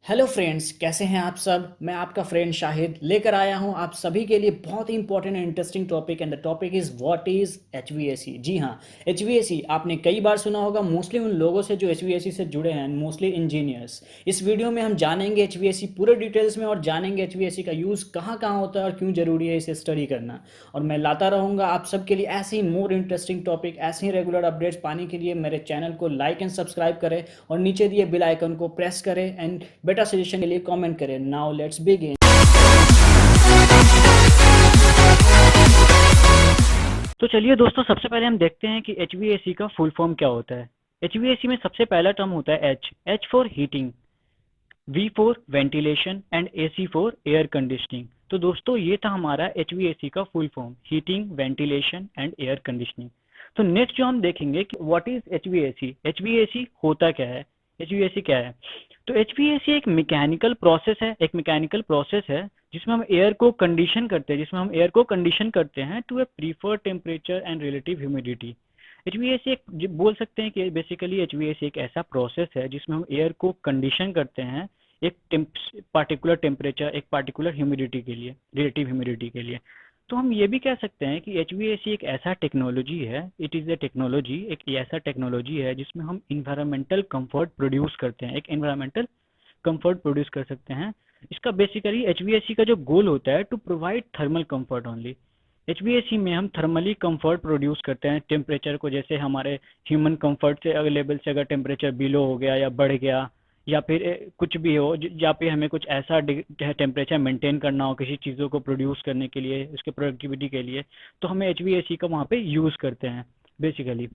Hello friends, कैसे हैं आप सब। मैं आपका फ्रेंड शाहिद लेकर आया हूं आप सभी के लिए बहुत ही important and interesting topic and the topic is what is HVAC. जी हाँ, एचवीएसी आपने कई बार सुना होगा, मोस्टली उन लोगों से जो एचवीएसी से जुड़े हैं, मोस्टली इंजीनियर्स। इस वीडियो में हम जानेंगे एचवीएसी पूरे डिटेल्स में और जानेंगे एचवीएसी का यूज़ कहाँ कहाँ होता है और क्यों ज़रूरी है इसे स्टडी करना। और मैं लाता रहूँगा आप सबके लिए ऐसे ही मोर इंटरेस्टिंग टॉपिक, ऐसे ही रेगुलर अपडेट्स पाने के लिए मेरे चैनल को लाइक एंड सब्सक्राइब करें और नीचे दिए बेल आइकन को प्रेस करें एंड बेटा सजेशन के लिए कमेंट करें। Now let's begin. तो चलिए दोस्तों, सबसे पहले हम देखते हैं कि एच का फुल फॉर्म क्या होता है। एच में सबसे पहला टर्म होता है H for heating, V for ventilation and A C for air conditioning. तो दोस्तों ये था हमारा एच का full form, heating, ventilation and air conditioning. तो नेक्स्ट जो हम देखेंगे कि व्हाट इज एच होता क्या है, एच क्या है। तो एच एक मैकेनिकल प्रोसेस है जिसमें हम एयर को कंडीशन करते हैं to a preferred temperature and relative humidity. H एक बोल सकते हैं कि बेसिकली एच एक ऐसा प्रोसेस है जिसमें हम एयर को कंडीशन करते हैं एक पार्टिकुलर टेम्परेचर, एक पार्टिकुलर ह्यूमिडिटी के लिए, रिलेटिव ह्यूमिडिटी के लिए। तो हम ये भी कह सकते हैं कि एच एक ऐसा टेक्नोलॉजी है, इट इज़ ए टेक्नोलॉजी, एक ऐसा टेक्नोलॉजी है जिसमें हम इन्वायरमेंटल कंफर्ट प्रोड्यूस करते हैं, एक इन्वायरमेंटल कंफर्ट प्रोड्यूस कर सकते हैं। इसका बेसिकली एच का जो गोल होता है to provide thermal comfort only. H में हम थर्मली कंफर्ट प्रोड्यूस करते हैं टेम्परेचर को, जैसे हमारे ह्यूमन कंफर्ट से अवेलेबल से अगर टेम्परेचर बिलो हो गया या बढ़ गया या फिर कुछ भी हो, या फिर हमें कुछ ऐसा टेम्परेचर मेंटेन करना हो किसी चीज़ों को प्रोड्यूस करने के लिए, उसके प्रोडक्टिविटी के लिए, तो हमें एच का वहाँ पे यूज़ करते हैं बेसिकली।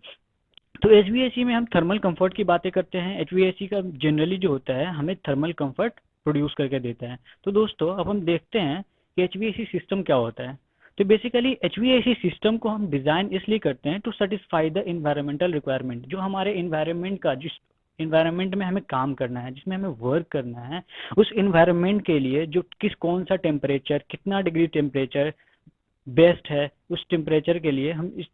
तो एच में हम थर्मल कंफर्ट की बातें करते हैं। एच का जनरली जो होता है हमें थर्मल कंफर्ट प्रोड्यूस करके देता है। तो दोस्तों अब हम देखते हैं कि एच सिस्टम क्या होता है। तो बेसिकली एच सिस्टम को हम डिज़ाइन इसलिए करते हैं to satisfy the environmental requirement, जो हमारे इन्वायरमेंट का, जिस इन्वायरमेंट में हमें काम करना है, जिसमें हमें वर्क करना है, उस इन्वायरमेंट के लिए जो कौन सा टेम्परेचर, कितना डिग्री टेम्परेचर बेस्ट है, उस टेम्परेचर के लिए हम इस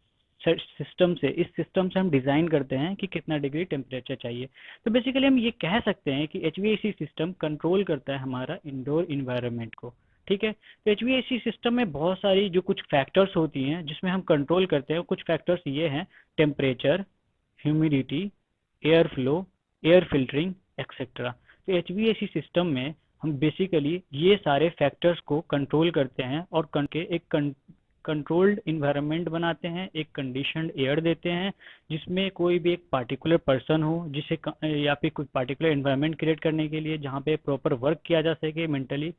सिस्टम से हम डिज़ाइन करते हैं कि कितना डिग्री टेम्परेचर चाहिए। तो बेसिकली हम ये कह सकते हैं कि एच सिस्टम कंट्रोल करता है हमारा इंडोर इन्वायरमेंट को। ठीक है, तो एच सिस्टम में बहुत सारी जो कुछ फैक्टर्स होती हैं जिसमें हम कंट्रोल करते हैं, कुछ फैक्टर्स ये हैं: temperature, humidity, air flow, air filtering, etcetera. तो एच सिस्टम में हम बेसिकली ये सारे फैक्टर्स को कंट्रोल करते हैं और एक कंट्रोल्ड इन्वायरमेंट बनाते हैं, एक कंडीशनड एयर देते हैं जिसमें कोई भी एक पार्टिकुलर पर्सन हो, जिसे या फिर कोई पार्टिकुलर इन्वायरमेंट क्रिएट करने के लिए जहाँ पे प्रॉपर वर्क किया जा सके मेंटली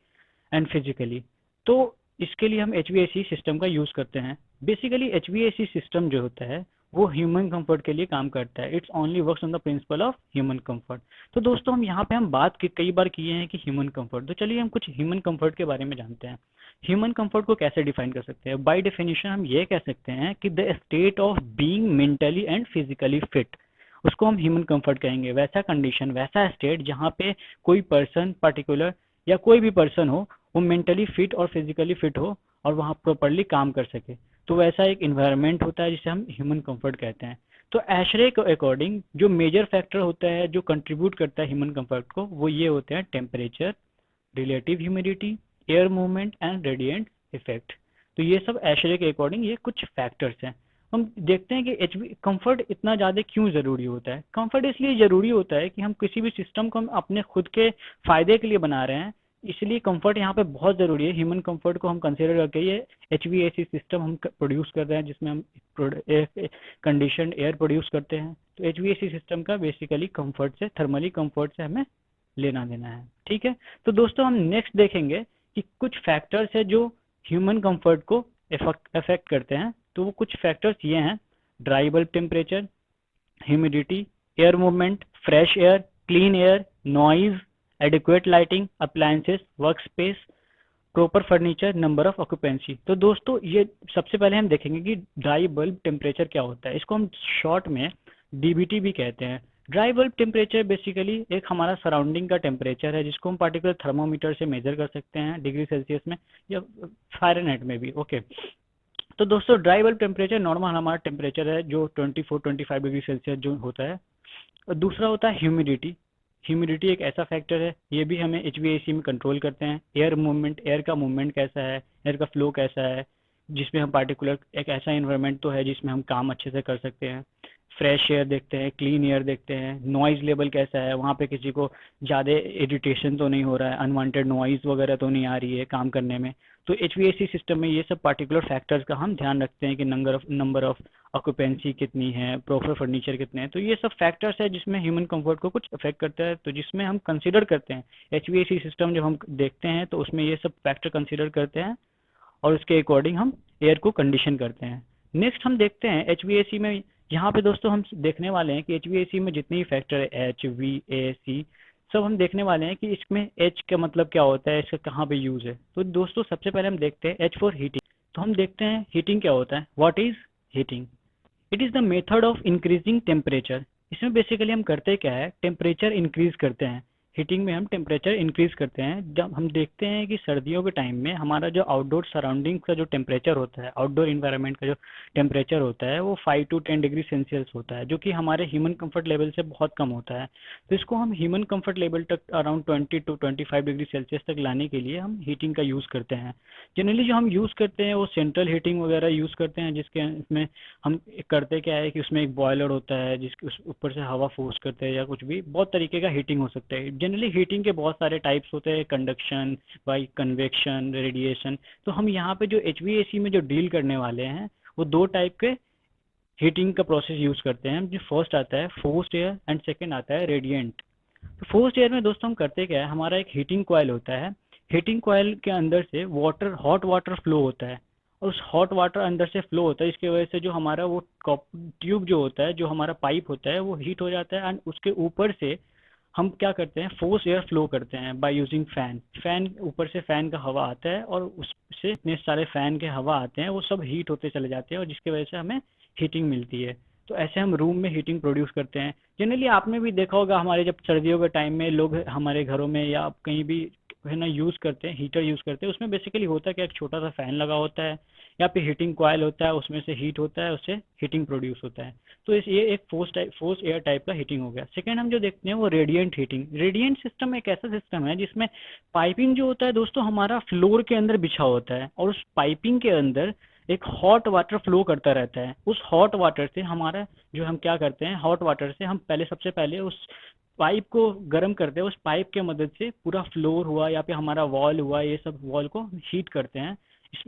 एंड फिजिकली। तो इसके लिए हम एच सिस्टम का यूज़ करते हैं। बेसिकली एच सिस्टम जो होता है वो ह्यूमन कंफर्ट के लिए काम करता है। It's only works on the principle of human comfort. तो दोस्तों हम यहाँ पे हम बात की कई बार किए हैं कि ह्यूमन कंफर्ट, तो चलिए हम कुछ ह्यूमन कंफर्ट के बारे में जानते हैं। ह्यूमन कंफर्ट को कैसे डिफाइन कर सकते हैं? बाय डेफिनेशन हम ये कह सकते हैं कि the state of being mentally and physically fit, उसको हम ह्यूमन कंफर्ट कहेंगे। वैसा कंडीशन, वैसा स्टेट जहाँ पे कोई पर्सन पर्टिकुलर या कोई भी पर्सन हो, वो मेंटली फिट और फिजिकली फिट हो और वहाँ प्रॉपरली काम कर सके, तो वैसा एक इन्वायरमेंट होता है जिसे हम ह्यूमन कंफर्ट कहते हैं। तो एशरे के अकॉर्डिंग जो मेजर फैक्टर होता है जो कंट्रीब्यूट करता है ह्यूमन कंफर्ट को, वो ये होते हैं: temperature, relative humidity, air movement and radiant effect. तो ये सब एशरे के अकॉर्डिंग ये कुछ फैक्टर्स हैं। हम देखते हैं कि एच कंफर्ट इतना ज़्यादा क्यों ज़रूरी होता है। कंफर्ट इसलिए ज़रूरी होता है कि हम किसी भी सिस्टम को हम अपने खुद के फ़ायदे के लिए बना रहे हैं, इसलिए कंफर्ट यहाँ पे बहुत ज़रूरी है। ह्यूमन कंफर्ट को हम कंसिडर करके ये एच सिस्टम हम प्रोड्यूस कर रहे हैं जिसमें हम कंडीशन एयर प्रोड्यूस करते हैं। तो एच सिस्टम का बेसिकली कंफर्ट से, थर्मली कंफर्ट से हमें लेना देना है। ठीक है, तो दोस्तों हम नेक्स्ट देखेंगे कि कुछ फैक्टर्स है जो ह्यूमन कंफर्ट को अफेक्ट करते हैं। तो वो कुछ फैक्टर्स ये हैं: dry bulb temperature, humidity, air movement, fresh air, clean air, noise, adequate lighting, appliances, work space, proper furniture, number of occupancy. तो दोस्तों ये सबसे पहले हम देखेंगे कि ड्राई बल्ब टेम्परेचर क्या होता है। इसको हम शॉर्ट में डीबीटी भी कहते हैं। ड्राई बल्ब टेम्परेचर बेसिकली एक हमारा सराउंडिंग का टेम्परेचर है जिसको हम पार्टिकुलर थर्मोमीटर से मेजर कर सकते हैं डिग्री सेल्सियस में या फ़ारेनहाइट में भी। ओके, तो दोस्तों ड्राई बल्ब टेम्परेचर नॉर्मल हमारा टेम्परेचर है जो 24-25 डिग्री सेल्सियस जो होता है। और दूसरा होता है ह्यूमिडिटी। ह्यूमिडिटी एक ऐसा फैक्टर है, ये भी हमें एचवीएसी में कंट्रोल करते हैं। एयर मूवमेंट, एयर का मूवमेंट कैसा है, एयर का फ्लो कैसा है, जिसमें हम पार्टिकुलर एक ऐसा इन्वायरमेंट तो है जिसमें हम काम अच्छे से कर सकते हैं। फ्रेश एयर देखते हैं, क्लीन एयर देखते हैं, नॉइज़ लेवल कैसा है, वहाँ पे किसी को ज़्यादा इरिटेशन तो नहीं हो रहा है, अनवांटेड नॉइज़ वगैरह तो नहीं आ रही है काम करने में। तो एचवीएसी सिस्टम में ये सब पार्टिकुलर फैक्टर्स का हम ध्यान रखते हैं कि नंबर ऑफ ऑक्यूपेंसी कितनी है, प्रॉपर फर्नीचर कितने हैं। तो ये सब फैक्टर्स है जिसमें ह्यूमन कंफर्ट को कुछ अफेक्ट करता है, तो जिसमें हम कंसिडर करते हैं एचवीएसी सिस्टम जब हम देखते हैं तो उसमें ये सब फैक्टर कंसिडर करते हैं और उसके अकॉर्डिंग हम एयर को कंडीशन करते हैं। नेक्स्ट हम देखते हैं एचवीएसी में, यहाँ पे दोस्तों हम देखने वाले हैं कि एचवीएसी में जितने ही फैक्टर है एच वी ए सी, सब हम देखने वाले हैं कि इसमें एच का मतलब क्या होता है, इसका कहाँ पे यूज़ है। तो दोस्तों सबसे पहले हम देखते हैं एच फॉर हीटिंग। तो हम देखते हैं हीटिंग क्या होता है। What is heating? It is the method of increasing temperature. इसमें बेसिकली हम करते क्या है, टेम्परेचर इंक्रीज करते हैं। हीटिंग में हम टेम्परेचर इंक्रीज करते हैं। जब हम देखते हैं कि सर्दियों के टाइम में हमारा जो आउटडोर सराउंडिंग का जो टेम्परेचर होता है, आउटडोर इन्वायरमेंट का जो टेम्परेचर होता है वो 5 to 10 डिग्री सेल्सियस होता है, जो कि हमारे ह्यूमन कंफर्ट लेवल से बहुत कम होता है। तो इसको हम ह्यूमन कंफर्ट लेवल तक अराउंड 20 to 25 डिग्री सेल्सियस तक लाने के लिए हम हीटिंग का यूज़ करते हैं। जनरली जो हम यूज़ करते हैं वो सेंट्रल हीटिंग वगैरह यूज़ करते हैं, जिसके इसमें हम करते क्या है कि उसमें एक बॉयलर होता है जिसके उस ऊपर से हवा फोर्स करते हैं, या कुछ भी बहुत तरीके का हीटिंग हो सकता है। जनरली हीटिंग के बहुत सारे टाइप्स होते हैं, कंडक्शन, बाई कन्वेक्शन, रेडिएशन। तो हम यहाँ पे जो एचवीएसी में जो डील करने वाले हैं वो दो टाइप के हीटिंग का प्रोसेस यूज़ करते हैं। जो फर्स्ट आता है फोर्स्ड एयर एंड सेकेंड आता है रेडिएंट। तो फोर्स्ड एयर में दोस्तों हम करते क्या है, हमारा एक हीटिंग कॉइल होता है। हीटिंग कॉइल के अंदर से वाटर, हॉट वाटर फ्लो होता है, और उस हॉट वाटर अंदर से फ्लो होता है। इसकी वजह से जो हमारा वो ट्यूब जो होता है, जो हमारा पाइप होता है, वो हीट हो जाता है। एंड उसके ऊपर से हम क्या करते हैं, फोर्स एयर फ्लो करते हैं बाय यूजिंग फैन। फैन ऊपर से फैन का हवा आता है और उससे इतने सारे फैन के हवा आते हैं, वो सब हीट होते चले जाते हैं और जिसकी वजह से हमें हीटिंग मिलती है। तो ऐसे हम रूम में हीटिंग प्रोड्यूस करते हैं। जनरली आपने भी देखा होगा, हमारे जब सर्दियों के टाइम में लोग हमारे घरों में या कहीं भी है ना यूज़ करते हैं, हीटर यूज़ करते हैं। उसमें बेसिकली होता क्या, एक छोटा सा फैन लगा होता है या फिर हीटिंग कॉइल होता है, उसमें से हीट होता है, उससे हीटिंग प्रोड्यूस होता है। तो ये एक फोर्स एयर टाइप का हीटिंग हो गया। सेकेंड हम जो देखते हैं वो रेडिएंट हीटिंग। रेडिएंट सिस्टम एक ऐसा सिस्टम है जिसमें पाइपिंग जो होता है दोस्तों हमारा फ्लोर के अंदर बिछा होता है, और उस पाइपिंग के अंदर एक हॉट वाटर फ्लो करता रहता है। उस हॉट वाटर से हमारा जो हम क्या करते हैं, हॉट वाटर से हम पहले सबसे पहले उस पाइप को गर्म करते हैं। उस पाइप के मदद से पूरा फ्लोर हुआ या फिर हमारा वॉल हुआ, ये सब वॉल को हीट करते हैं।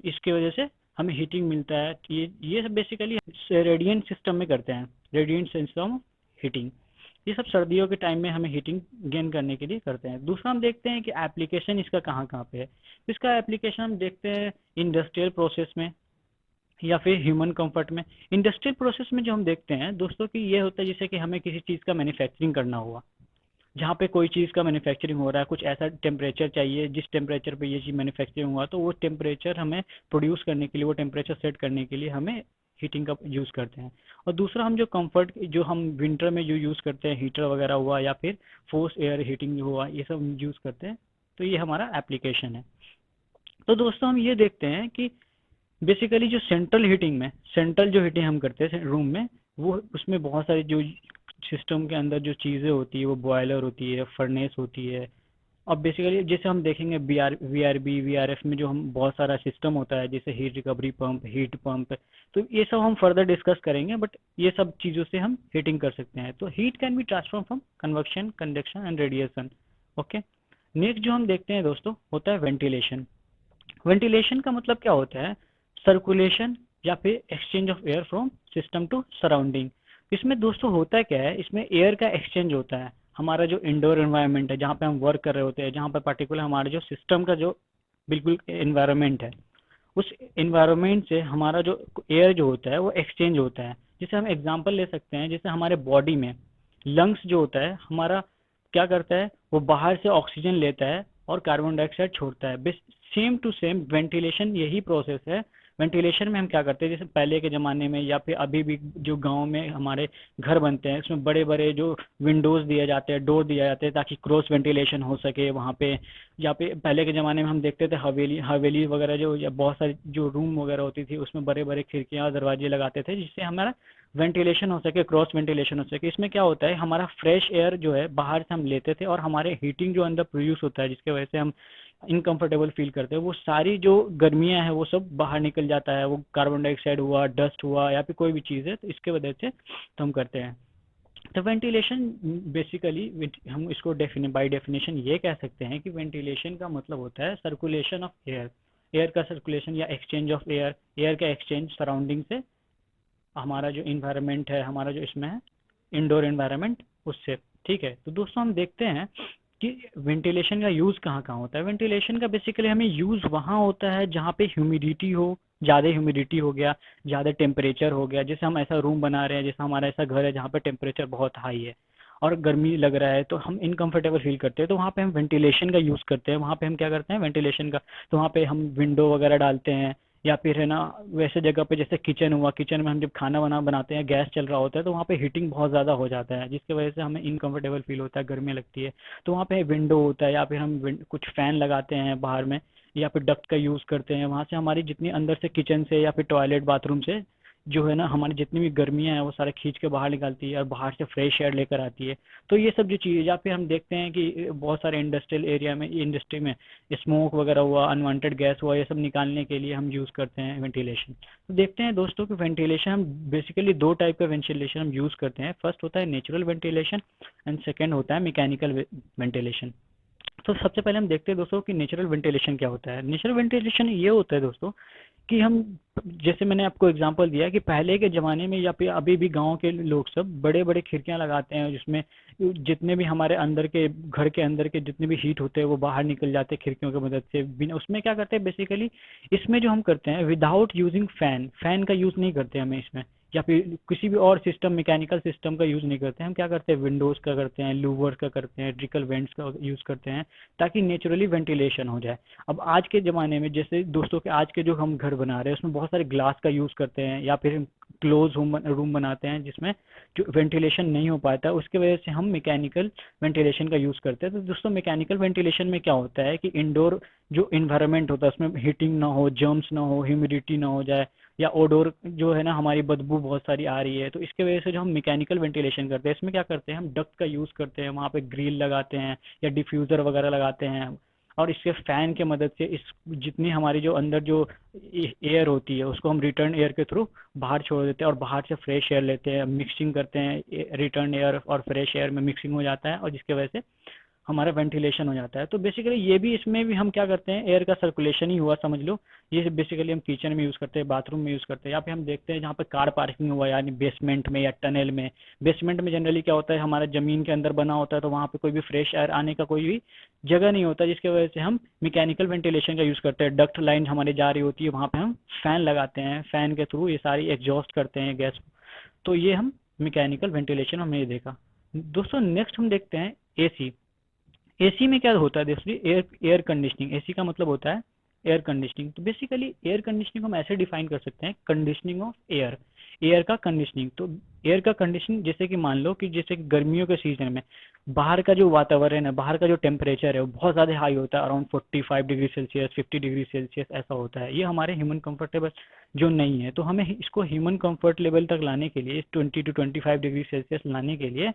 इसके वजह से हमें हीटिंग मिलता है। ये सब बेसिकली रेडिएंट सिस्टम में करते हैं, रेडिएंट सिस्टम हीटिंग। ये सब सर्दियों के टाइम में हमें हीटिंग गेन करने के लिए करते हैं। दूसरा हम देखते हैं कि एप्लीकेशन इसका कहाँ कहाँ पे है। इसका एप्लीकेशन हम देखते हैं इंडस्ट्रियल प्रोसेस में या फिर ह्यूमन कंफर्ट में। इंडस्ट्रियल प्रोसेस में जो हम देखते हैं दोस्तों कि ये होता है जैसे कि हमें किसी चीज़ का मैन्युफैक्चरिंग करना हुआ, जहाँ पे कोई चीज़ का मैन्युफैक्चरिंग हो रहा है, कुछ ऐसा टेम्परेचर चाहिए जिस टेम्परेचर पे ये चीज़ मैन्युफैक्चरिंग हुआ, तो वो टेम्परेचर हमें प्रोड्यूस करने के लिए, वो टेम्परेचर सेट करने के लिए हमें हीटिंग का यूज़ करते हैं। और दूसरा हम जो कंफर्ट, जो हम विंटर में जो यूज़ करते हैं, हीटर वगैरह हुआ या फिर फोर्स एयर हीटिंग जो हुआ, ये सब यूज़ करते हैं। तो ये हमारा एप्लीकेशन है। तो दोस्तों हम ये देखते हैं कि बेसिकली जो सेंट्रल हीटिंग में, सेंट्रल जो हीटिंग हम करते हैं रूम में, वो उसमें बहुत सारी जो सिस्टम के अंदर जो चीज़ें होती है, वो बॉयलर होती है, फर्नेस होती है। और बेसिकली जैसे हम देखेंगे वीआरएफ में जो हम बहुत सारा सिस्टम होता है, जैसे heat recovery pump, heat pump. तो ये सब हम फर्दर डिस्कस करेंगे, बट ये सब चीज़ों से हम हीटिंग कर सकते हैं। तो heat can be transform from convection, conduction and radiation. Okay. Next जो हम देखते हैं दोस्तों होता है वेंटिलेशन। वेंटिलेशन का मतलब क्या होता है, सर्कुलेशन या फिर exchange of air from system to surrounding. इसमें दोस्तों होता क्या है, इसमें एयर का एक्सचेंज होता है। हमारा जो इंडोर एनवायरनमेंट है, जहाँ पे हम वर्क कर रहे होते हैं, जहाँ पर पर्टिकुलर हमारे जो सिस्टम का जो बिल्कुल एनवायरनमेंट है, उस एनवायरनमेंट से हमारा जो एयर जो होता है वो एक्सचेंज होता है। जैसे हम एग्जांपल ले सकते हैं, जैसे हमारे बॉडी में लंग्स जो होता है हमारा, क्या करता है, वो बाहर से ऑक्सीजन लेता है और कार्बन डाइऑक्साइड छोड़ता है। सेम टू सेम वेंटिलेशन यही प्रोसेस है। वेंटिलेशन में हम क्या करते हैं, जैसे पहले के ज़माने में या फिर अभी भी जो गांव में हमारे घर बनते हैं, उसमें बड़े बड़े जो विंडोज़ दिए जाते हैं, डोर दिए जाते हैं, ताकि क्रॉस वेंटिलेशन हो सके वहाँ पे। या पे पहले के ज़माने में हम देखते थे हवेली हवेली वगैरह जो, या बहुत सारी जो रूम वगैरह होती थी, उसमें बड़े बड़े खिड़कियाँ और दरवाजे लगाते थे, जिससे हमारा वेंटिलेशन हो सके, क्रॉस वेंटिलेशन हो सके। इसमें क्या होता है, हमारा फ्रेश एयर जो है बाहर से हम लेते थे, और हमारे हीटिंग जो अंदर प्रोड्यूस होता है, जिसके वजह से हम इनकम्फर्टेबल फील करते हैं, वो सारी जो गर्मियाँ हैं वो सब बाहर निकल जाता है। वो कार्बन डाइऑक्साइड हुआ, डस्ट हुआ, या फिर कोई भी चीज़ है, तो इसके वजह से तो हम करते हैं। तो वेंटिलेशन बेसिकली हम इसको बाय डेफिनेशन ये कह सकते हैं कि वेंटिलेशन का मतलब होता है सर्कुलेशन ऑफ एयर, एयर का सर्कुलेशन या एक्सचेंज ऑफ एयर, एयर का एक्सचेंज सराउंडिंग से, हमारा जो इन्वायरमेंट है, हमारा जो इसमें है इंडोर इन्वायरमेंट, उससे। ठीक है, तो दोस्तों हम देखते हैं कि वेंटिलेशन का यूज़ कहाँ कहाँ होता है। वेंटिलेशन का बेसिकली हमें यूज़ वहाँ होता है जहाँ पे ह्यूमिडिटी हो, ज़्यादा ह्यूमिडिटी हो गया, ज़्यादा टेम्परेचर हो गया। जैसे हम ऐसा रूम बना रहे हैं, जैसे हमारा ऐसा घर है जहाँ पे टेम्परेचर बहुत हाई है और गर्मी लग रहा है, तो हम इनकम्फर्टेबल फील करते हैं, तो वहाँ पे हम वेंटिलेशन का यूज़ करते हैं। वहाँ पे हम क्या करते हैं, वेंटिलेशन का, तो वहाँ पे हम विंडो वगैरह डालते हैं, या फिर है ना वैसे जगह पे जैसे किचन हुआ, किचन में हम जब खाना बना बनाते हैं, गैस चल रहा होता है, तो वहाँ पे हीटिंग बहुत ज़्यादा हो जाता है, जिसकी वजह से हमें इनकम्फर्टेबल फील होता है, गर्मी लगती है। तो वहाँ पे विंडो होता है, या फिर हम कुछ फ़ैन लगाते हैं बाहर में, या फिर डक्ट का यूज़ करते हैं। वहाँ से हमारी जितनी अंदर से किचन से या फिर टॉयलेट बाथरूम से जो है ना हमारी जितनी भी गर्मियाँ हैं वो सारे खींच के बाहर निकालती है, और बाहर से फ्रेश एयर लेकर आती है। तो ये सब जो चीज़, या फिर हम देखते हैं कि बहुत सारे इंडस्ट्रियल एरिया में, इंडस्ट्री में स्मोक वगैरह हुआ, अनवांटेड गैस हुआ, ये सब निकालने के लिए हम यूज़ करते हैं वेंटिलेशन। तो देखते हैं दोस्तों कि वेंटिलेशन हम बेसिकली दो टाइप का वेंटिलेशन हम यूज़ करते हैं। फर्स्ट होता है नेचुरल वेंटिलेशन, एंड सेकेंड होता है मैकेनिकल वेंटिलेशन। तो सबसे पहले हम देखते हैं दोस्तों कि नेचुरल वेंटिलेशन क्या होता है। नेचुरल वेंटिलेशन ये होता है दोस्तों कि हम, जैसे मैंने आपको एग्जांपल दिया कि पहले के ज़माने में या फिर अभी भी गांव के लोग सब बड़े बड़े खिड़कियां लगाते हैं, जिसमें जितने भी हमारे अंदर के घर के अंदर के जितने भी हीट होते हैं वो बाहर निकल जाते हैं खिड़कियों की मदद से। बिना उसमें क्या करते हैं बेसिकली, इसमें जो हम करते हैं विदाउट यूजिंग फैन, फैन का यूज़ नहीं करते हमें इसमें, या फिर किसी भी और सिस्टम, मैकेनिकल सिस्टम का यूज़ नहीं करते हैं। हम क्या करते हैं, विंडोज़ का करते हैं, लूवर्स का करते हैं, ट्रिकल वेंट्स का यूज़ करते हैं, ताकि नेचुरली वेंटिलेशन हो जाए। अब आज के ज़माने में जैसे दोस्तों के आज के जो हम घर बना रहे हैं उसमें बहुत सारे ग्लास का यूज़ करते हैं, या फिर क्लोज रूम बनाते हैं जिसमें जो वेंटिलेशन नहीं हो पाता है, उसकी वजह से हम मैकेनिकल वेंटिलेशन का यूज़ करते हैं। तो दोस्तों मैकेनिकल वेंटिलेशन में क्या होता है कि इंडोर जो इन्वायरमेंट होता है उसमें हीटिंग ना हो, जर्म्स ना हो, ह्यूमिडिटी ना हो जाए, या ओडोर जो है ना हमारी बदबू बहुत सारी आ रही है, तो इसके वजह से जो हम मैकेनिकल वेंटिलेशन करते हैं इसमें क्या करते हैं, हम डक्ट का यूज़ करते हैं, वहाँ पे ग्रिल लगाते हैं या डिफ्यूज़र वगैरह लगाते हैं, और इसके फ़ैन के मदद से इस जितनी हमारी जो अंदर जो एयर होती है उसको हम रिटर्न एयर के थ्रू बाहर छोड़ देते हैं, और बाहर से फ्रेश एयर लेते हैं, मिक्सिंग करते हैं, रिटर्न एयर और फ्रेश एयर में मिक्सिंग हो जाता है, और जिसकी वजह से हमारा वेंटिलेशन हो जाता है। तो बेसिकली ये भी, इसमें भी हम क्या करते हैं, एयर का सर्कुलेशन ही हुआ समझ लो। ये बेसिकली हम किचन में यूज़ करते हैं, बाथरूम में यूज़ करते हैं, या फिर हम देखते हैं जहाँ पे कार पार्किंग हुआ, यानी बेसमेंट में या टनल में। बेसमेंट में जनरली क्या होता है, हमारा ज़मीन के अंदर बना होता है, तो वहाँ पे कोई भी फ्रेश एयर आने का कोई भी जगह नहीं होता, जिसकी वजह से हम मैकेनिकल वेंटिलेशन का यूज़ करते हैं। डक्ट लाइन हमारी जा रही होती है, वहाँ पे हम फ़ैन लगाते हैं, फ़ैन के थ्रू ये सारी एग्जॉस्ट करते हैं गैस। तो ये हम मैकेनिकल वेंटिलेशन हमने ये देखा। दोस्तों नेक्स्ट हम देखते हैं एसी। एसी में क्या होता है दोस्तों, एयर एयर कंडीशनिंग। एसी का मतलब होता है एयर कंडीशनिंग। तो बेसिकली एयर कंडीशनिंग हम ऐसे डिफाइन कर सकते हैं, कंडीशनिंग ऑफ एयर, एयर का कंडीशनिंग। तो एयर का कंडीशनिंग जैसे कि मान लो कि जैसे कि गर्मियों के सीजन में बाहर का जो वातावरण है, बाहर का जो टेम्परेचर है वो बहुत ज़्यादा हाई होता है, around 45 degree Celsius, 50 degree Celsius ऐसा होता है। ये हमारे ह्यूमन कंफर्टेबल जो नहीं है, तो हमें इसको ह्यूमन कंफर्ट लेवल तक लाने के लिए, 20 to 25 डिग्री सेल्सियस लाने के लिए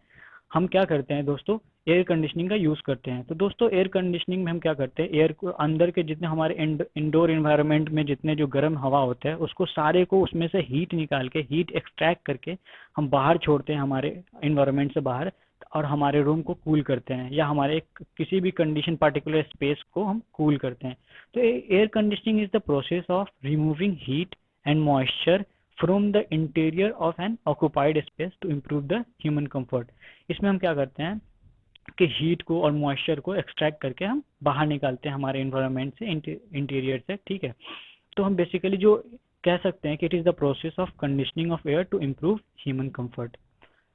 हम क्या करते हैं दोस्तों, एयर कंडीशनिंग का यूज़ करते हैं। तो दोस्तों एयर कंडीशनिंग में हम क्या करते हैं, एयर को अंदर के जितने हमारे इंडोर इन्वायरमेंट में जितने जो गर्म हवा होता है उसको सारे को उसमें से हीट निकाल के, हीट एक्सट्रैक्ट करके हम बाहर छोड़ते हैं हमारे इन्वायरमेंट से बाहर, और हमारे रूम को कूल करते हैं, या हमारे किसी भी कंडीशन पर्टिकुलर स्पेस को हम कूल करते हैं। तो air conditioning is the process of removing heat and moisture from the interior of an occupied space to improve the human comfort. इसमें हम क्या करते हैं कि हीट को और मॉइस्चर को एक्सट्रैक्ट करके हम बाहर निकालते हैं हमारे इन्वायरमेंट से, इंटीरियर से। ठीक है, तो हम बेसिकली जो कह सकते हैं कि it is the process of conditioning of air to improve human comfort.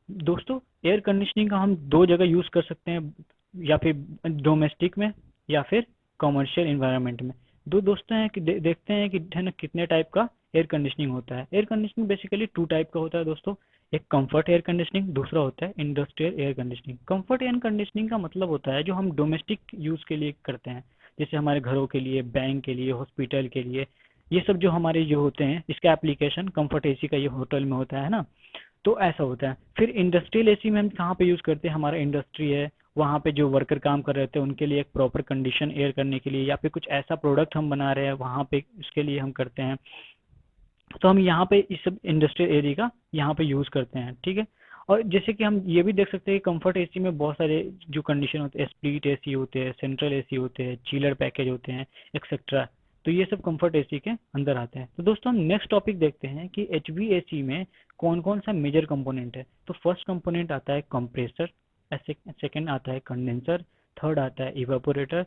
दोस्तों एयर कंडीशनिंग का हम दो जगह यूज़ कर सकते हैं, या फिर डोमेस्टिक में या फिर कॉमर्शियल इन्वायरमेंट में। दो दोस्तों हैं कि देखते हैं कि है ना कितने टाइप का एयर कंडीशनिंग होता है। एयर कंडीशनिंग बेसिकली 2 टाइप का होता है दोस्तों, एक कंफर्ट एयर कंडीशनिंग, दूसरा होता है industrial air conditioning. Comfort air conditioning का मतलब होता है जो हम डोमेस्टिक यूज़ के लिए करते हैं, जैसे हमारे घरों के लिए, बैंक के लिए, हॉस्पिटल के लिए, ये सब जो हमारे जो होते हैं इसका एप्लीकेशन कंफर्ट एसी का ये होटल में होता है ना, तो ऐसा होता है। फिर इंडस्ट्रियल एसी में हम कहाँ पे यूज़ करते हैं, हमारा इंडस्ट्री है, वहाँ पे जो वर्कर काम कर रहे थे उनके लिए एक प्रॉपर कंडीशन एयर करने के लिए, या फिर कुछ ऐसा प्रोडक्ट हम बना रहे हैं वहाँ पे उसके लिए हम करते हैं। तो हम यहाँ पे इस सब इंडस्ट्रियल एरिया का यहाँ पे यूज़ करते हैं, ठीक है। और जैसे कि हम ये भी देख सकते हैं कंफर्ट एसी में बहुत सारे जो कंडीशन होते हैं, स्प्लिट एसी होते हैं, सेंट्रल एसी होते हैं, चिलर पैकेज होते हैं, एक्सेट्रा। तो ये सब कंफर्ट एसी के अंदर आते हैं। तो दोस्तों हम नेक्स्ट टॉपिक देखते हैं कि एचवीएसी में कौन कौन सा मेजर कंपोनेंट है। तो फर्स्ट कंपोनेंट आता है कंप्रेसर, सेकेंड आता है कंडेंसर, थर्ड आता है evaporator,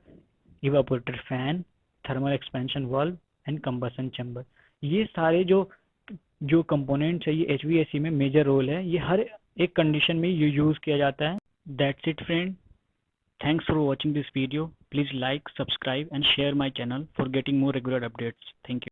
evaporator fan, thermal expansion valve and combustion chamber. ये सारे जो जो कंपोनेंट्स है ये एचवीएसी में मेजर रोल है, ये हर एक कंडीशन में ये यूज़ किया जाता है। That's it friend, thanks for watching this video. Please like, subscribe and share my channel for getting more regular updates. Thank you.